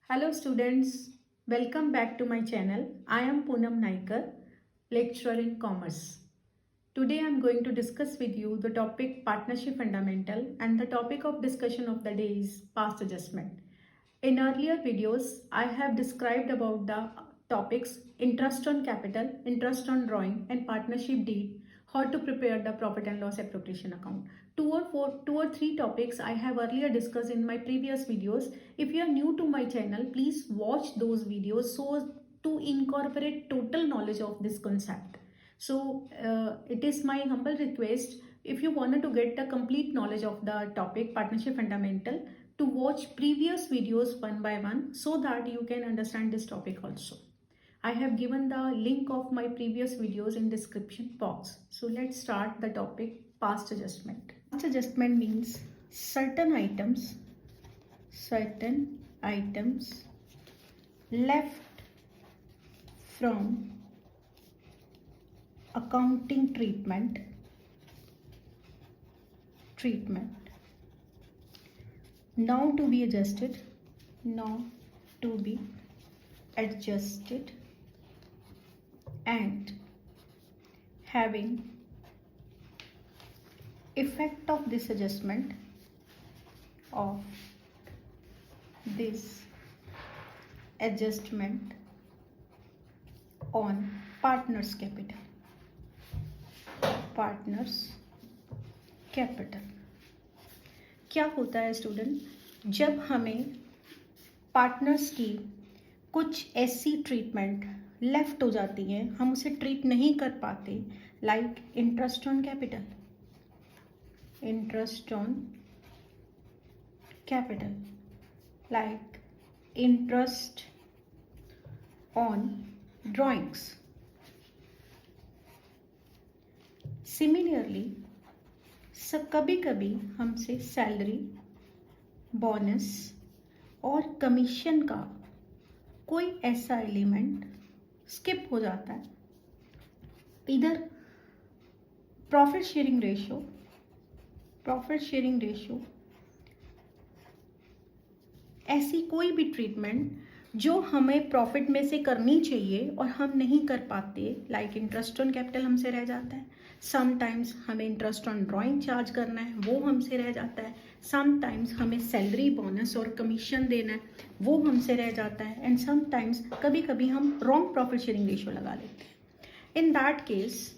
Hello students, welcome back to my channel. I am Poonam Naikar, lecturer in commerce. Today I am going to discuss with you the topic partnership fundamental, and the topic of discussion of the day is past adjustment. In earlier videos, I have described about the topics interest on capital, interest on drawing and partnership deed, how to prepare the profit and loss appropriation account. Two or three topics I have earlier discussed in my previous videos. If you are new to my channel, please watch those videos so to incorporate total knowledge of this concept. So it is my humble request, if you wanted to get the complete knowledge of the topic partnership fundamental, to watch previous videos one by one so that you can understand this topic also. I have given the link of my previous videos in description box. So let's start the topic past adjustment. Past adjustment means certain items left from accounting treatment now to be adjusted and having effect of this adjustment on partners capital. क्या होता है student, जब हमें partners की कुछ ऐसी treatment left हो जाती है, हम उसे ट्रीट नहीं कर पाते, like interest on capital, like interest on drawings. Similarly कभी कभी हमसे सैलरी, बोनस और कमीशन का कोई ऐसा एलिमेंट स्किप हो जाता है. इधर प्रॉफिट शेयरिंग रेशियो ऐसी कोई भी ट्रीटमेंट जो हमें प्रॉफिट में से करनी चाहिए और हम नहीं कर पाते, लाइक इंटरेस्ट ऑन कैपिटल हमसे रह जाता है. समटाइम्स हमें इंटरेस्ट ऑन ड्राइंग चार्ज करना है, वो हमसे रह जाता है. समटाइम्स हमें सैलरी, बोनस और कमीशन देना है, वो हमसे रह जाता है. एंड समटाइम्स कभी कभी हम रॉन्ग प्रॉफिट शेयरिंग रेशियो लगा लेते हैं. इन दैट केस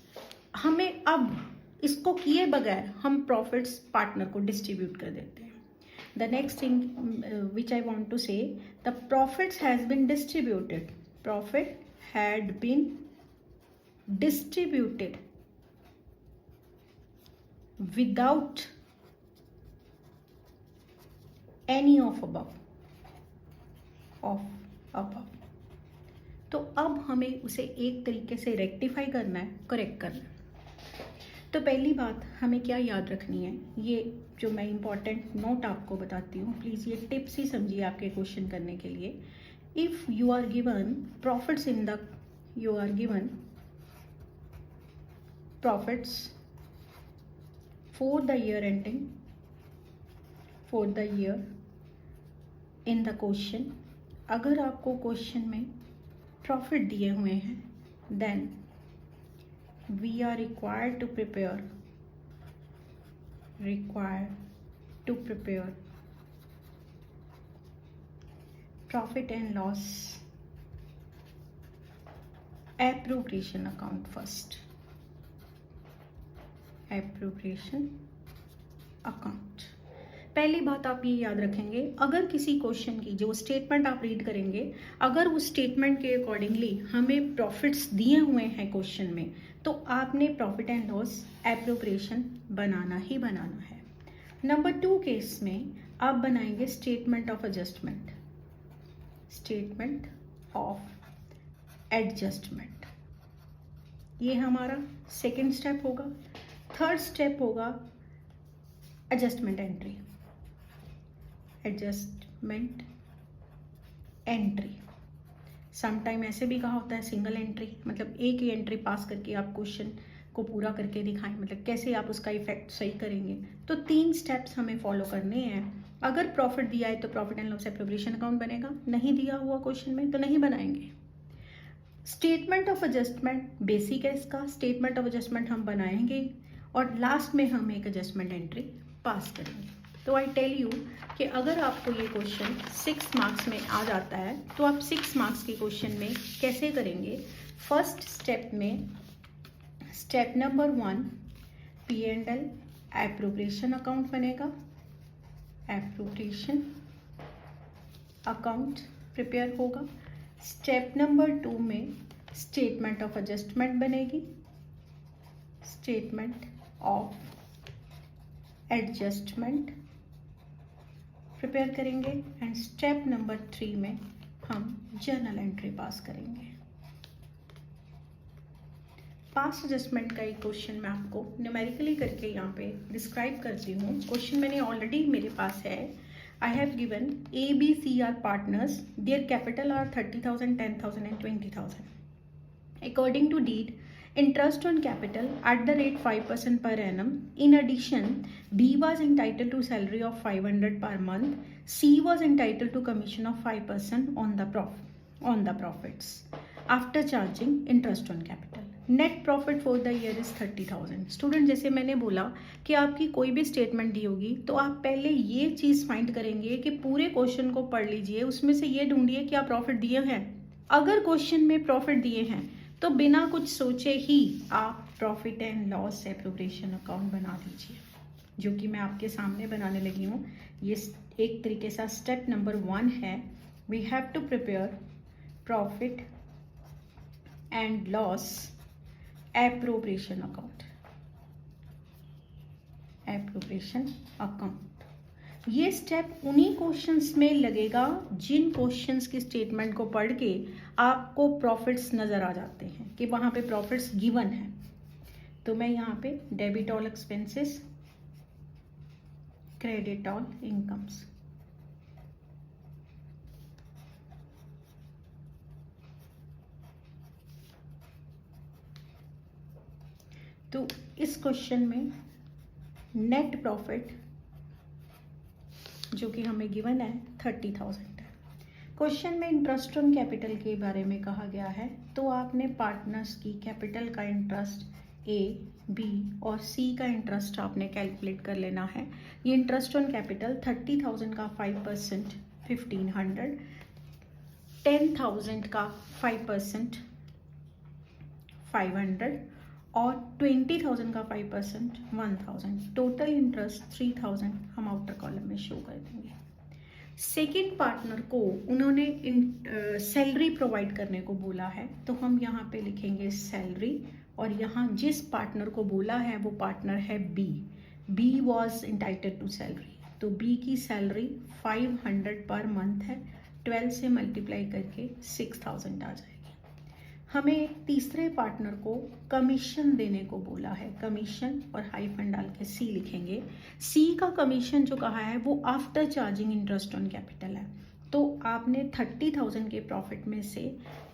हमें अब इसको किए बगैर हम प्रॉफिट्स पार्टनर को डिस्ट्रीब्यूट कर देते हैं. The next thing which I want to say, the profits has been distributed. Profit had been distributed without any of above. तो अब हमें उसे एक तरीके से रेक्टिफाई करना है, करेक्ट करना है. तो पहली बात हमें क्या याद रखनी है, ये जो मैं इम्पॉर्टेंट नोट आपको बताती हूँ, प्लीज़ ये टिप्स ही समझिए आपके क्वेश्चन करने के लिए. If you are given profits for the year in the question, अगर आपको क्वेश्चन में प्रॉफिट दिए हुए हैं, then we are required to prepare profit and loss appropriation account first. पहली बात आप ये याद रखेंगे, अगर किसी क्वेश्चन की जो स्टेटमेंट आप रीड करेंगे, अगर उस स्टेटमेंट के अकॉर्डिंगली हमें प्रॉफिट्स दिए हुए हैं क्वेश्चन में, तो आपने प्रॉफिट एंड लॉस एप्रोप्रिएशन बनाना ही बनाना है. नंबर 2 केस में आप बनाएंगे स्टेटमेंट ऑफ एडजस्टमेंट. ये हमारा सेकेंड स्टेप होगा. थर्ड स्टेप होगा एडजस्टमेंट एंट्री. समटाइम ऐसे भी कहा होता है सिंगल एंट्री, मतलब एक ही एंट्री पास करके आप क्वेश्चन को पूरा करके दिखाएं, मतलब कैसे आप उसका इफेक्ट सही करेंगे। तो 3 स्टेप्स हमें फॉलो करने हैं। अगर प्रॉफिट दिया है तो profit and loss appropriation account बनेगा, नहीं दिया हुआ क्वेश्चन में तो नहीं बनाएंगे। स्टेटमेंट ऑफ एडजस्टमेंट बेसिक है इसका, स्टेटमेंट ऑफ एडजस्टमेंट हम बनाएंगे और लास्ट में हम एक एडजस्टमेंट एंट्री पास करेंगे। तो आई टेल यू कि अगर आपको ये क्वेश्चन 6 मार्क्स में आ जाता है तो आप 6 मार्क्स के क्वेश्चन में कैसे करेंगे। फर्स्ट स्टेप में step number 1 P&L appropriation account बनेगा, एप्रोप्रिएशन अकाउंट प्रिपेयर होगा। स्टेप नंबर 2 में स्टेटमेंट ऑफ एडजस्टमेंट बनेगी, स्टेटमेंट ऑफ एडजस्टमेंट प्रिपेयर करेंगे एंड स्टेप नंबर 3 में हम जर्नल एंट्री पास करेंगे। पास्ट एडजस्टमेंट का एक क्वेश्चन मैं आपको न्यूमेरिकली करके यहाँ पे डिस्क्राइब करती हूँ। क्वेश्चन मैंने ऑलरेडी मेरे पास है। I have given A, B, C are partners, their capital are 30,000, 10,000 and 20,000। According to deed, interest on capital at the rate 5% per annum. In addition, B was entitled to salary of 500 per month. C was entitled to commission of 5% on the profits after charging interest on capital. Net profit for the year is 30,000. Student, जैसे मैंने बोला कि आपकी कोई भी statement दी होगी तो आप पहले ये चीज़ फाइंड करेंगे कि पूरे क्वेश्चन को पढ़ लीजिए, उसमें से ये ढूंढिए कि आप प्रॉफिट दिए हैं। अगर क्वेश्चन में प्रॉफिट दिए हैं तो बिना कुछ सोचे ही आप profit and loss appropriation account बना दीजिए, जो कि मैं आपके सामने बनाने लगी हूँ। ये एक तरीके से स्टेप नंबर 1 है। We have to prepare profit and loss appropriation account, appropriation account. ये स्टेप उन्हीं क्वेश्चंस में लगेगा जिन क्वेश्चंस की स्टेटमेंट को पढ़ के आपको प्रॉफिट्स नज़र आ जाते हैं कि वहाँ पे प्रॉफिट्स गिवन है। तो मैं यहाँ पे debit all expenses, credit all incomes, तो इस क्वेश्चन में नेट प्रॉफिट जो कि हमें गिवन है 30,000 है। क्वेश्चन में इंटरेस्ट ऑन कैपिटल के बारे में कहा गया है, तो आपने पार्टनर्स की कैपिटल का इंटरेस्ट A, B और C का इंटरेस्ट आपने कैलकुलेट कर लेना है। ये इंटरेस्ट ऑन कैपिटल 30,000 का 5% 1,500, 10,000 का 5% 500 और 20,000 का 5% 1,000। टोटल इंटरेस्ट 3,000 हम आउटर कॉलम में शो कर देंगे। सेकेंड पार्टनर को उन्होंने सैलरी प्रोवाइड करने को बोला है, तो हम यहाँ पे लिखेंगे सैलरी, और यहाँ जिस पार्टनर को बोला है वो पार्टनर है B। B was entitled to salary, तो B की सैलरी 500 पर मंथ है, 12 से मल्टीप्लाई करके 6,000 आ जाएगी। हमें एक तीसरे पार्टनर को कमीशन देने को बोला है, कमीशन और हाइफन डाल के C लिखेंगे। C का कमीशन जो कहा है वो after charging interest on capital है, तो आपने 30,000 के प्रॉफिट में से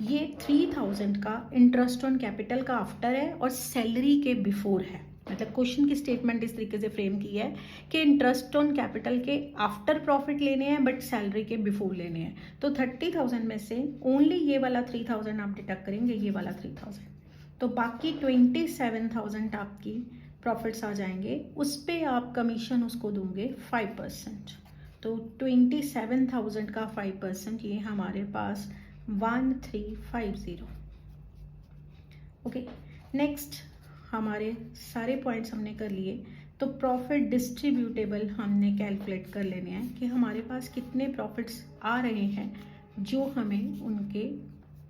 ये 3,000 का इंटरेस्ट ऑन कैपिटल का आफ्टर है और सैलरी के बिफोर है। मतलब क्वेश्चन की स्टेटमेंट इस तरीके से फ्रेम की है कि इंटरेस्ट ऑन कैपिटल के आफ्टर प्रॉफिट लेने हैं बट सैलरी के बिफोर लेने हैं। तो 30,000 में से ओनली ये वाला 3,000 आप डिडक्ट करेंगे, ये वाला 3,000, तो बाकी 27,000 आपकी प्रॉफिट्स आ जाएंगे। उस पर आप कमीशन उसको दोगे 5%, तो 27,000 का 5% ये हमारे पास 1350। ओके, नेक्स्ट हमारे सारे पॉइंट्स हमने कर लिए, तो प्रॉफिट डिस्ट्रीब्यूटेबल हमने कैलकुलेट कर लेने हैं कि हमारे पास कितने प्रॉफिट्स आ रहे हैं जो हमें उनके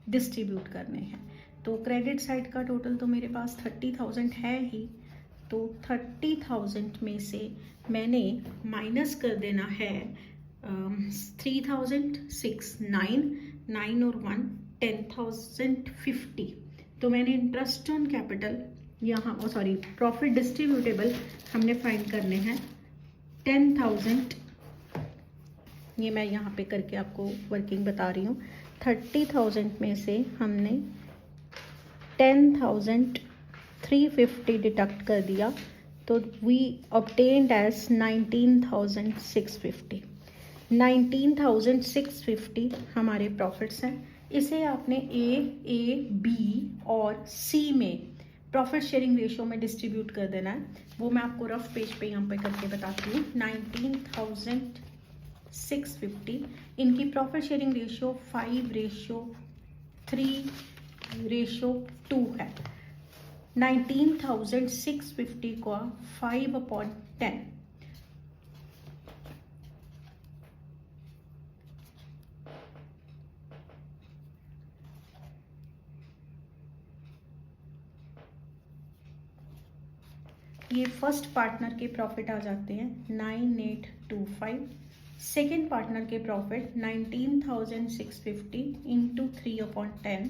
डिस्ट्रीब्यूट करने हैं। तो क्रेडिट साइड का टोटल तो मेरे पास 30,000 है ही, तो 30,000 में से मैंने माइनस कर देना है 3,000, 6, 9 और 1 10,050। तो मैंने इंटरेस्ट ऑन कैपिटल यहाँ प्रॉफिट डिस्ट्रीब्यूटेबल हमने फाइंड करने हैं 10,000। ये मैं यहाँ पे करके आपको वर्किंग बता रही हूँ। 30,000 में से हमने 10,000 350 डिडक्ट कर दिया तो वी ऑब्टेन्ड एज 19,650। 19,650 हमारे प्रॉफिट्स हैं। इसे आपने ए बी और सी में प्रॉफिट शेयरिंग रेशियो में डिस्ट्रीब्यूट कर देना है। वो मैं आपको रफ पेज पे यहाँ पे करके बताती हूँ। 19,650 इनकी प्रॉफिट शेयरिंग रेशियो 5:3:2 है। 19,650 का 5/10 ये फर्स्ट पार्टनर के प्रॉफिट आ जाते हैं 9825। सेकेंड पार्टनर के प्रॉफिट 19,650 इंटू 3/10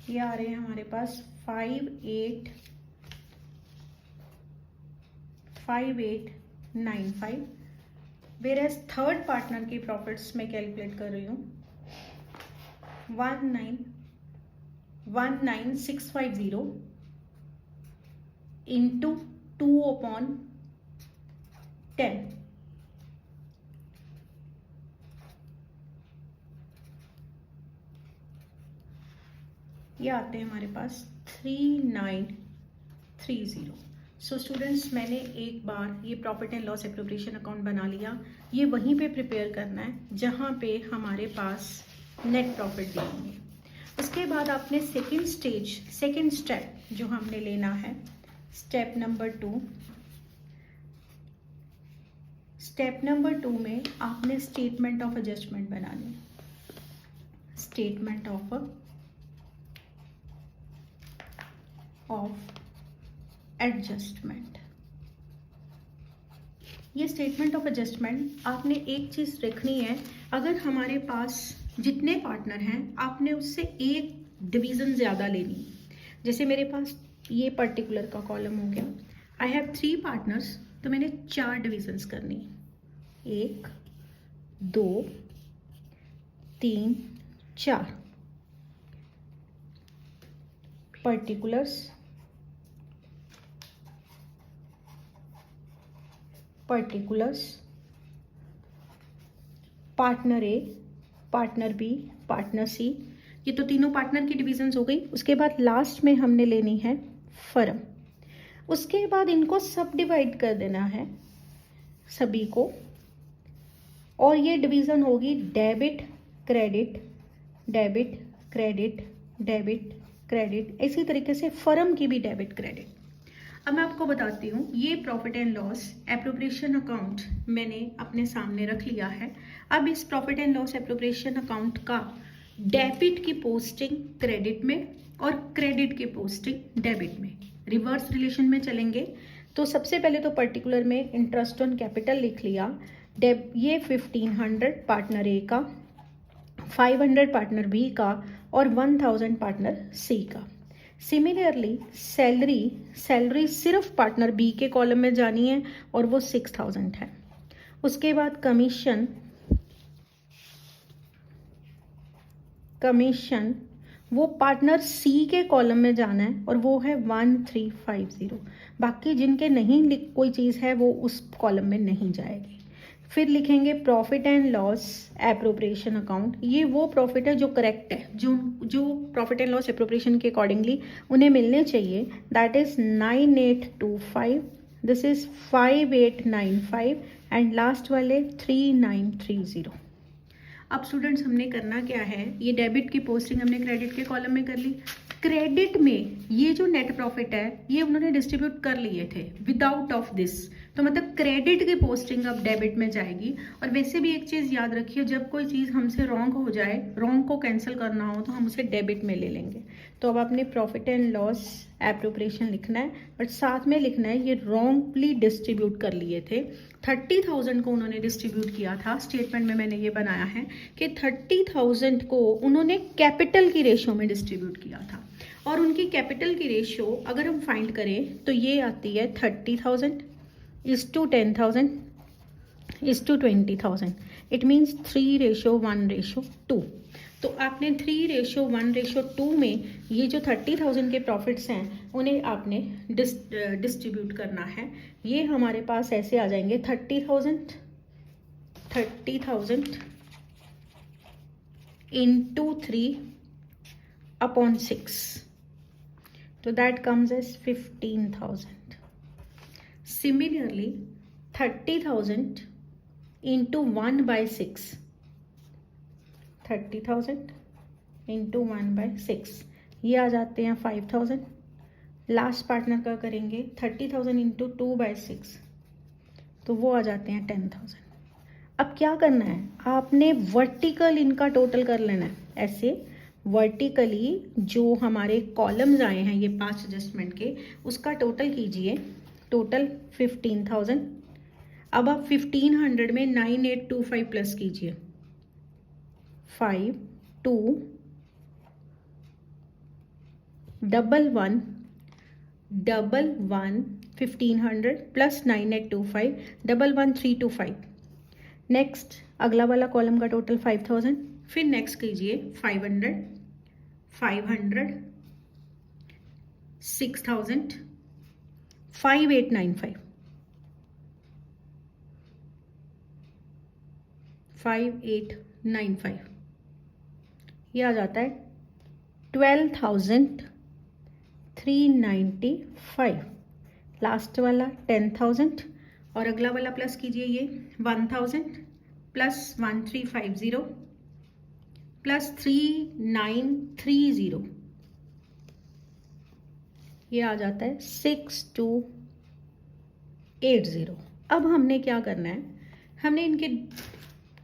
ये आ रहे हैं हमारे पास 5895। वेर एज थर्ड पार्टनर के प्रॉफिट्स में कैलकुलेट कर रही हूँ 19650 इंटू 2/10 ये आते हैं हमारे पास 3930। सो स्टूडेंट्स, मैंने एक बार ये profit and loss appropriation account बना लिया। ये वहीं पे प्रिपेयर करना है जहाँ पे हमारे पास नेट प्रॉफिट देंगे। उसके बाद आपने सेकेंड स्टेप जो हमने लेना है, स्टेप नंबर 2 में आपने स्टेटमेंट ऑफ एडजस्टमेंट बनानी। Statement of adjustment. ये स्टेटमेंट ऑफ एडजस्टमेंट आपने एक चीज रखनी है, अगर हमारे पास जितने पार्टनर हैं आपने उससे एक डिवीजन ज्यादा लेनी है। जैसे मेरे पास ये पर्टिकुलर का कॉलम हो गया, आई हैव 3 पार्टनर्स, तो मैंने 4 डिविजन्स करनी, 1 2 3 4 पर्टिकुलर्स, पार्टनर ए, पार्टनर बी, पार्टनर सी। ये तो तीनों पार्टनर की डिविजन्स हो गई। उसके बाद लास्ट में हमने लेनी है फर्म। उसके बाद इनको सब डिवाइड कर देना है सभी को, और ये डिवीजन होगी debit credit, debit credit, debit credit. इसी तरीके से फर्म की भी डेबिट क्रेडिट। अब मैं आपको बताती हूँ, ये profit and loss appropriation account मैंने अपने सामने रख लिया है। अब इस profit and loss appropriation account का डेबिट की पोस्टिंग क्रेडिट में और क्रेडिट की पोस्टिंग डेबिट में, रिवर्स रिलेशन में चलेंगे। तो सबसे पहले तो पर्टिकुलर में इंटरेस्ट ऑन कैपिटल लिख लिया। ये 1500 पार्टनर ए का, 500 पार्टनर बी का और 1000 पार्टनर सी का। सिमिलरली सैलरी सिर्फ पार्टनर बी के कॉलम में जानी है और वो 6000 है। उसके बाद कमीशन वो पार्टनर सी के कॉलम में जाना है और वो है 1350। बाकी जिनके नहीं कोई चीज़ है वो उस कॉलम में नहीं जाएगी। फिर लिखेंगे profit and loss appropriation account. ये वो प्रॉफिट है जो करेक्ट है, जो प्रॉफिट एंड लॉस एप्रोप्रिएशन के अकॉर्डिंगली उन्हें मिलने चाहिए। That is 9825, this is 5895 and last वाले 3930। अब स्टूडेंट्स, हमने करना क्या है, ये डेबिट की पोस्टिंग हमने क्रेडिट के कॉलम में कर ली। क्रेडिट में ये जो नेट प्रॉफिट है ये उन्होंने डिस्ट्रीब्यूट कर लिए थे विदाउट ऑफ दिस, तो मतलब क्रेडिट की पोस्टिंग अब डेबिट में जाएगी। और वैसे भी एक चीज़ याद रखिए, जब कोई चीज़ हमसे रॉन्ग हो जाए, रॉन्ग को कैंसिल करना हो तो हम उसे डेबिट में ले लेंगे। तो अब आपने प्रॉफिट एंड लॉस एप्रोप्रिएशन लिखना है, बट साथ में लिखना है ये रॉन्गली डिस्ट्रीब्यूट कर लिए थे। 30,000 को उन्होंने डिस्ट्रीब्यूट किया था। स्टेटमेंट में मैंने ये बनाया है कि 30,000 को उन्होंने कैपिटल की रेशियो में डिस्ट्रीब्यूट किया था, और उनकी कैपिटल की रेशियो अगर हम फाइंड करें तो ये आती है 30,000 is to 10,000 is to 20,000. It means 3:1:2. तो आपने 3:1:2 में ये जो 30,000 के प्रॉफिट्स हैं उन्हें आपने डिस्ट्रीब्यूट करना है. ये हमारे पास ऐसे आ जाएंगे 30,000 into 3/6. So that comes as 15,000. Similarly, 30,000 into 1/6. 30,000 into 1/6 ये आ जाते हैं 5,000. लास्ट पार्टनर का करेंगे 30,000 into 2/6 तो वो आ जाते हैं 10,000. अब क्या करना है, आपने वर्टिकल इनका टोटल कर लेना है. ऐसे वर्टिकली जो हमारे कॉलम्स आए हैं ये 5 एडजस्टमेंट के, उसका टोटल कीजिए. टोटल 15,000. अब आप 1500 में 9825 प्लस कीजिए. 5 2 1 1 1500 प्लस 9825 11325. नेक्स्ट अगला वाला कॉलम का टोटल 5,000. फिर नेक्स्ट कीजिए 500 6,000 5895 5895 ये आ जाता है 12,395. लास्ट वाला 10,000 और अगला वाला प्लस कीजिए ये 1,000 प्लस 1350 प्लस 3930 ये आ जाता है 6280. अब हमने क्या करना है, हमने इनके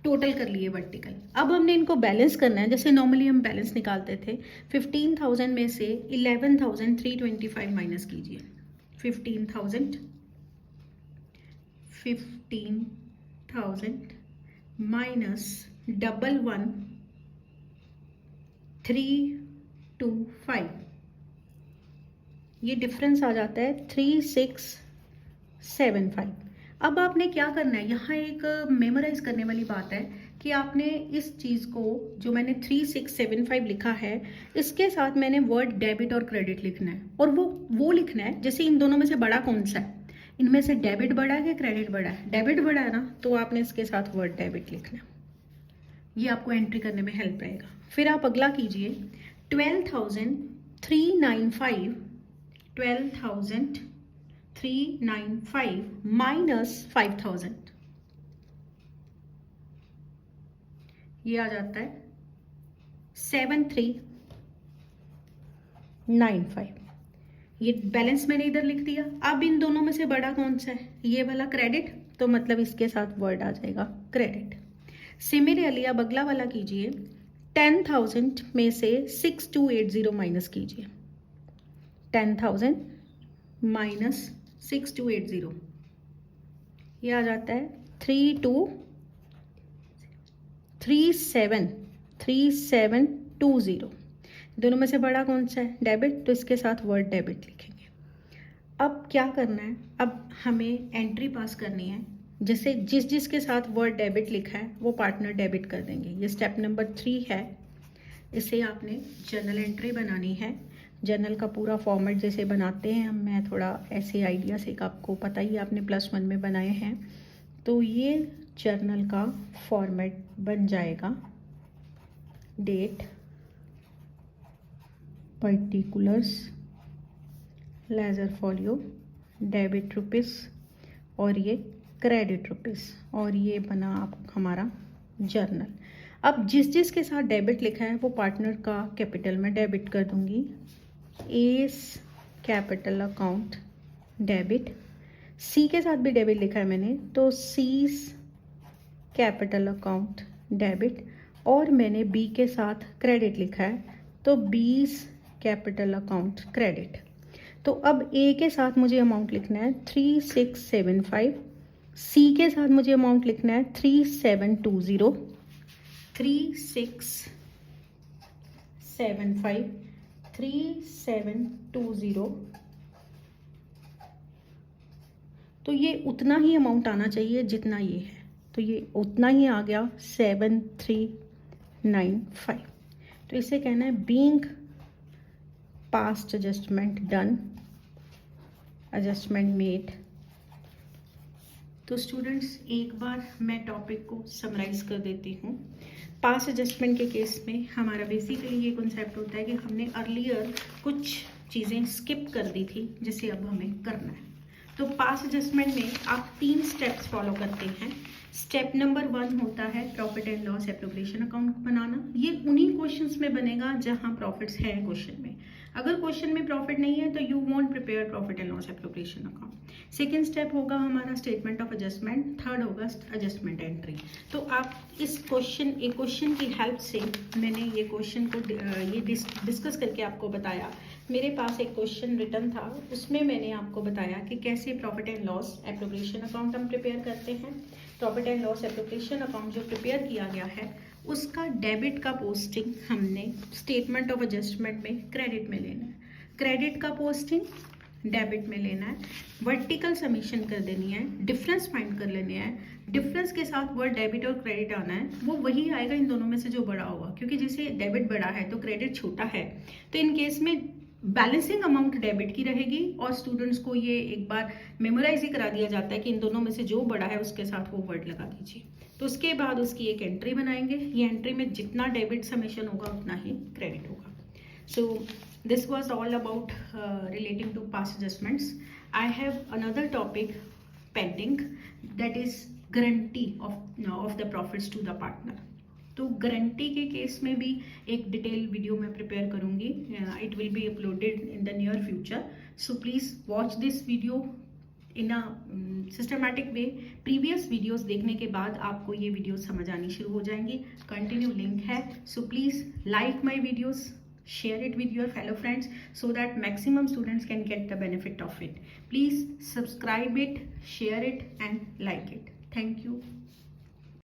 टोटल कर लिए वर्टिकल. अब हमने इनको बैलेंस करना है. जैसे नॉर्मली हम बैलेंस निकालते थे 15,000 में से 11,325 माइनस कीजिए. 15,000 माइनस 11,325 ये डिफरेंस आ जाता है 3675. अब आपने क्या करना है, यहाँ एक मेमोराइज करने वाली बात है कि आपने इस चीज़ को जो मैंने 3675 लिखा है इसके साथ मैंने वर्ड डेबिट और क्रेडिट लिखना है. और वो लिखना है जैसे इन दोनों में से बड़ा कौन सा है, इनमें से डेबिट बड़ा है कि क्रेडिट बड़ा है. डेबिट बड़ा है ना, तो आपने इसके साथ वर्ड डेबिट लिखना है. ये आपको एंट्री करने में हेल्प रहेगा. फिर आप अगला कीजिए 12,395 माइनस 5,000 ये आ जाता है 7395. ये बैलेंस मैंने इधर लिख दिया. अब इन दोनों में से बड़ा कौन सा है, ये वाला क्रेडिट, तो मतलब इसके साथ वर्ड आ जाएगा क्रेडिट. सिमिलरली अब अगला वाला कीजिए 10,000 में से 6280 माइनस कीजिए. 10,000 माइनस 6280 ये आ जाता है 3720. दोनों में से बड़ा कौन सा है, डेबिट, तो इसके साथ वर्ड डेबिट लिखेंगे. अब क्या करना है, अब हमें एंट्री पास करनी है. जैसे जिसके साथ वर्ड डेबिट लिखा है वो पार्टनर डेबिट कर देंगे. ये स्टेप नंबर 3 है. इसे आपने जर्नल एंट्री बनानी है. जर्नल का पूरा फॉर्मेट जैसे बनाते हैं हम, मैं थोड़ा ऐसे आइडिया से, आपको पता ही आपने +1 में बनाए हैं, तो ये जर्नल का फॉर्मेट बन जाएगा. Date, particulars, ledger folio, debit rupees और ये क्रेडिट रुपीस, और ये बना आप हमारा जर्नल. अब जिसके साथ डेबिट लिखा है वो पार्टनर का कैपिटल में डेबिट कर दूंगी. S capital account debit. C के साथ भी डेबिट लिखा है मैंने, तो सीज कैपिटल अकाउंट डेबिट. और मैंने बी के साथ क्रेडिट लिखा है, तो बीस कैपिटल अकाउंट क्रेडिट. तो अब ए के साथ मुझे अमाउंट लिखना है 3675. सी के साथ मुझे अमाउंट लिखना है 3720. 3675 3720. तो ये उतना ही अमाउंट आना चाहिए जितना ये है. तो ये उतना ही आ गया 7395। तो इसे कहना है being past adjustment done, adjustment made. तो स्टूडेंट्स एक बार मैं टॉपिक को समराइज कर देती हूँ। पास्ट एडजस्टमेंट के केस में हमारा बेसिकली ये कॉन्सेप्ट होता है कि हमने अर्लियर कुछ चीज़ें स्किप कर दी थी जिसे अब हमें करना है। तो पास्ट एडजस्टमेंट में आप 3 स्टेप्स फॉलो करते हैं। स्टेप नंबर 1 होता है profit and loss appropriation account बनाना। ये उन्हीं क्वेश्चंस में बनेगा जहां प्रॉफिट्स है क्वेश्चन में। अगर क्वेश्चन में प्रॉफिट नहीं है तो you want prepare profit and loss appropriation account. Second step होगा हमारा स्टेटमेंट ऑफ एडजस्टमेंट, थर्ड होगा एडजस्टमेंट एंट्री। तो आप इस क्वेश्चन की हेल्प से मैंने ये क्वेश्चन को ये डिस्कस करके आपको बताया। मेरे पास एक क्वेश्चन रिटर्न था, उसमें मैंने आपको बताया कि कैसे profit and loss appropriation account हम प्रिपेयर करते हैं। Profit and loss appropriation account जो प्रिपेयर किया गया है उसका डेबिट का पोस्टिंग हमने स्टेटमेंट ऑफ एडजस्टमेंट में क्रेडिट में लेना है, क्रेडिट का पोस्टिंग डेबिट में लेना है, वर्टिकल समीशन कर देनी है, डिफरेंस फाइंड कर लेनी है, डिफरेंस के साथ वर्ड डेबिट और क्रेडिट आना है, वो वही आएगा इन दोनों में से जो बड़ा होगा, क्योंकि जैसे डेबिट बड़ा है तो क्रेडिट छोटा है। तो इन केस में बैलेंसिंग अमाउंट डेबिट की रहेगी और स्टूडेंट्स को ये एक बार मेमोराइज ही करा दिया जाता है कि इन दोनों में से जो बड़ा है उसके साथ वो वर्ड लगा दीजिए। तो उसके बाद उसकी एक एंट्री बनाएंगे। ये एंट्री में जितना डेबिट समेशन होगा उतना ही क्रेडिट होगा। So this was all about relating to past adjustments. I have another topic pending, that is guarantee of the profits to the partner. तो गारंटी के केस में भी एक डिटेल वीडियो मैं प्रिपेयर करूंगी। It will be uploaded in the near future, so please watch this video in a systematic way. Previous videos देखने के बाद आपको ये वीडियो समझ आनी शुरू हो जाएंगी। कंटिन्यू लिंक है, so please like my videos, share it with your fellow friends so that maximum students can get the benefit of it. Please subscribe it, share it and like it. Thank you.